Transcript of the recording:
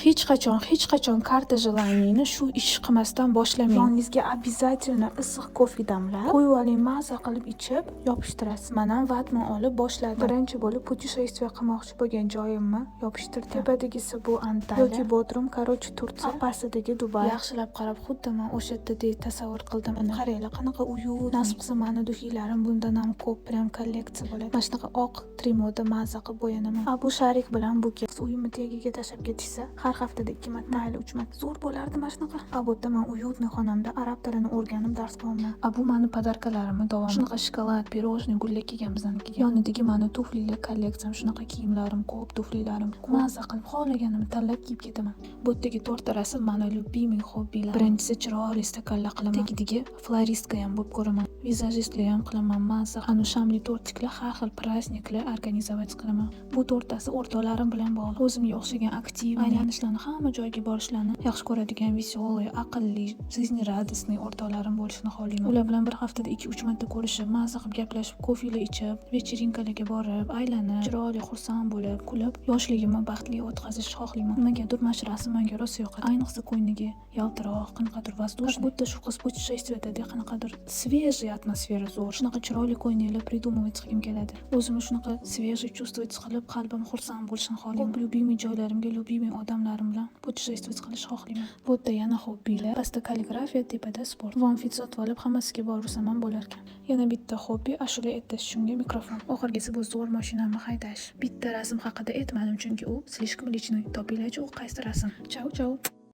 hech qachon karta желанияni shu ish qilmasdan boshlamang. Yoningizga обязательно issiq kofe damlab, qo'yib oling, maza qilib ichib, yopishtirasiz. Men ham vatni olib boshladim. Birinchi bo'lib pутешествие qilmoqchi bo'lgan joyimni yopishtirdim. Tepadagisi bu Antalya yoki Bodrum, короче, Tursiya, pasidagi Dubay. Yaxshilab qarab, xuddi men o'sha yerdek tasavvur qildim. Qaranglar, qanaqa uyut. Nasib qilsa, meni duxiylarim bundan ham ko'p, prям kolleksiya bo'ladi. Mana shunaqa oq trimoda maza qilib bo'yanaman. Bu Sharik bilan bu uyimni tagiga tashlab ketishsa, har haftada 2 marta, mayli 3 marta zo'r bo'lardi mana shunaqa. Bu yerda men uyutni xonamda arab tilini o'rganib dars qilaman. Bu meni podarkalarimni davom. Shunaqa shokolad, pirojniy, gullar kelgan biznikiga. Yonidagi meni tuflilar kolleksiyam, shunaqa kiyimlarim ko'p, tuflilarim ko'p. Maza qilib xohlaganimni tanlab kiyib ketaman. Bu yerdagi to'rtta rasm meni любимый hobbilar. Birinchisi chiroyli stakanlar qilaman. Tagidagi floristka ham bo'lib ko'raman. Vizajistlik ham qilaman. Maza qilib shamli tortiklar, har xil праздникlar organizovat qilaman. Bu to'rttasi o'rtoqlarim bilan bog'liq. O'zimga o'xshagan aktiv, aylanishlarni, hamma joyga borishlarni yaxshi ko'radigan, veselый, aqlli, жизнерадостный o'rtoqlarim bo'lishini xohlayman. Ular bilan bir haftada 2-3 marta ko'rishib, maza qilib gaplashib, kofelar ichib, vecherinkalarga borib, aylanib, chiroyli, xursand bo'lib, kulib, yoshligimni baxtli o'tkazishni xohlayman. Nimagadir mana shu rasm menga rosa yoqadi. Ayniqsa qo'yniga yaltiroq, qanaqadir воздушный. Будто shu qiz путешествиеda qanaqadir свежий atmosfera zo'r. Shunaqa chiroyli qo'ynilar придумывать qilgim keladi. O'zimni shunaqa свежий чувствовать qilib, qalbim xursand bo'lishini xohlayman. Любимый joylarimga, любимый odamlarim bilan путешествовать qilishni xohlayman. Bu yerda yana hobbilar, pastda kalligrafiya, tepada sport. Von fit sotib olib, hammasiga borursam ham bo'lar ekan. Yana bitta hobbi ashula aytish, shunga mikrofon. Oxirgisi bu zo'r mashinamni haydash. Bitta rasm haqida aytmadim, chunki u слишком личный. Topinglar-chi, u qaysi rasm. Chao chao.